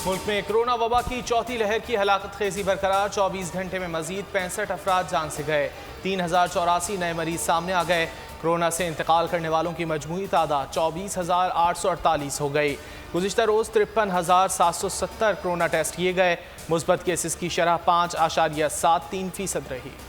मुल्क में कोरोना वबा की चौथी लहर की हलाकत खेजी बरकरार। 24 घंटे में मजीद 65 अफराद जान से गए। 3084 नए मरीज सामने आ गए। कोरोना से इंतकाल करने वालों की मजमूई तादाद 24,848 हो गई। गुज़िश्ता रोज़ 53,770 कोरोना टेस्ट किए गए। मुस्बत केसेस की शरह 5.73% रही।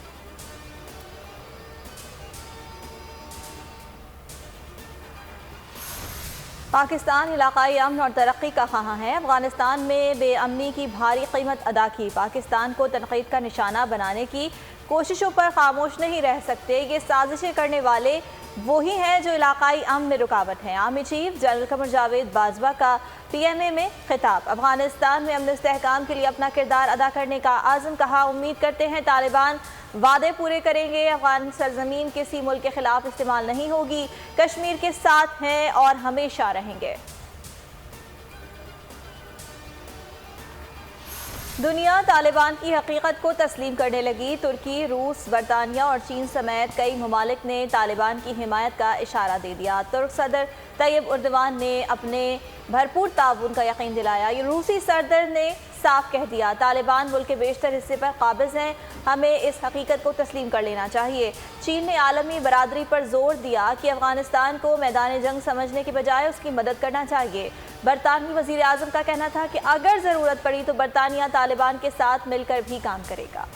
पाकिस्तान इलाकाई अमन और तरक्की का ख़्वाह है। अफगानिस्तान में बेअमनी की भारी कीमत अदा की। पाकिस्तान को तनकीद का निशाना बनाने की कोशिशों पर खामोश नहीं रह सकते। ये साजिशें करने वाले वही हैं जो इलाकाई अमन में रुकावट हैं। Army chief general Qamar Javed Bajwa का PMA में खिताब। अफगानिस्तान में अमन इस्तेहकाम के लिए अपना किरदार अदा करने का आज़म कहा। उम्मीद करते हैं तालिबान वादे पूरे करेंगे। अफगान सरजमीन किसी मुल्क के खिलाफ इस्तेमाल नहीं होगी। कश्मीर के साथ हैं और हमेशा रहेंगे। दुनिया तालिबान की हकीकत को तस्लीम करने लगी। तुर्की, रूस, बरतानिया और चीन समेत कई ममालिक ने तालिबान की हिमायत का इशारा दे दिया। तुर्क सदर तैयब उर्दवान ने अपने भरपूर ताउन का यकीन दिलाया। रूसी सदर ने साफ कह दिया तालिबान मुल्क के बेशतर हिस्से पर काबिज हैं। हमें इस हकीकत को तस्लीम कर लेना चाहिए। चीन ने आलमी बरादरी पर जोर दिया कि अफगानिस्तान को मैदान जंग समझने के बजाय उसकी मदद करना चाहिए। बरतानवी वज़ीर आज़म का कहना था कि अगर ज़रूरत पड़ी तो बरतानिया तालिबान के साथ मिलकर भी काम करेगा।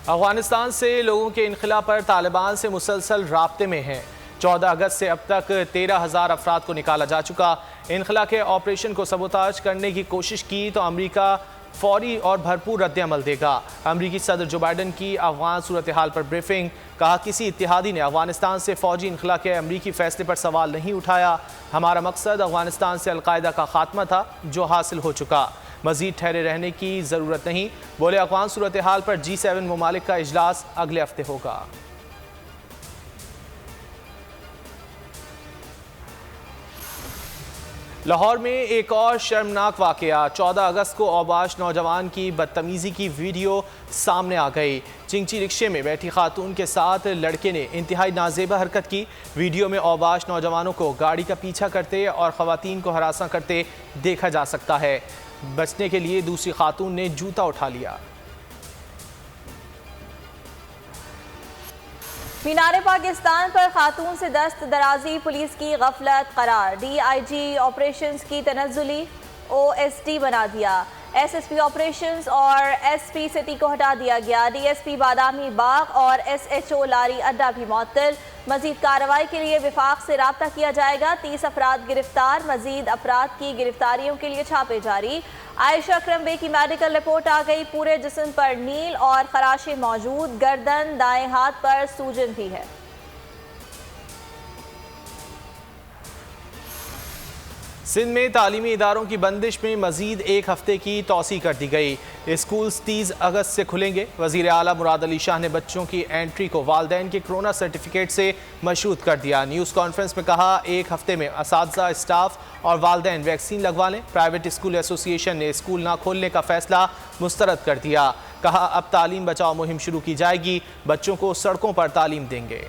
अफगानिस्तान से लोगों के इनखला पर तालिबान से मुसलसल राब्ते में हैं। 14 अगस्त से अब तक 13,000 अफराद को निकाला जा चुका। इनखला के ऑपरेशन को सबोताज करने की कोशिश की तो अमरीका फौरी और भरपूर रद्द-ए-अमल देगा। अमरीकी सदर जो बाइडन की अफगान सूरत हाल पर ब्रीफिंग। कहा किसी इत्तेहादी ने अफगानिस्तान से फौजी इनखला के अमरीकी फैसले पर सवाल नहीं उठाया। हमारा मकसद अफगानिस्तान से अलकायदा का खात्मा था जो हासिल हो चुका। मजीद ठहरे रहने की ज़रूरत नहीं। बोले अफगान सूरत हाल पर G7 ममालिक का इजलास अगले हफ्ते होगा। लाहौर में एक और शर्मनाक वाकया। 14 अगस्त को औबाश नौजवान की बदतमीज़ी की वीडियो सामने आ गई। चिंची रिक्शे में बैठी खातून के साथ लड़के ने इंतहाई नाजेबा हरकत की। वीडियो में औबाश नौजवानों को गाड़ी का पीछा करते और ख़वातीन को हरासा करते देखा जा सकता है। बचने के लिए दूसरी खातून ने जूता उठा लिया। मीनार पाकिस्तान पर खातून से दस्त दराजी पुलिस की गफलत करार। DIG ऑपरेशंस की तनज़्ज़ुली OSD बना दिया। SSP ऑपरेशंस और SP सिटी को हटा दिया गया। DSP बादामी बाग और SHO लारी अड्डा भी मुअत्तल। मजीद कार्रवाई के लिए विफाक से राब्ता किया जाएगा। 30 अफराद गिरफ्तार। मजीद अफराद की गिरफ्तारियों के लिए छापे जारी। आयशा अकरम बे की मेडिकल रिपोर्ट आ गई। पूरे जिस्म पर नील और खराशे मौजूद। गर्दन, दाएं हाथ पर सूजन भी है। सिंध में तालीमी इदारों की बंदिश में मजीद एक हफ्ते की तौसी कर दी गई। स्कूल 30 अगस्त से खुलेंगे। वज़ीर आला मुराद अली शाह ने बच्चों की एंट्री को वालदैन के कोरोना सर्टिफिकेट से मशरूत कर दिया। न्यूज़ कॉन्फ्रेंस में कहा एक हफ्ते में असातिज़ा, स्टाफ और वालदैन वैक्सीन लगवा लें। प्राइवेट स्कूल एसोसिएशन ने स्कूल ना खोलने का फैसला मुस्तरद कर दिया। कहा अब तालीम बचाओ मुहिम शुरू की जाएगी। बच्चों को सड़कों पर तालीम देंगे।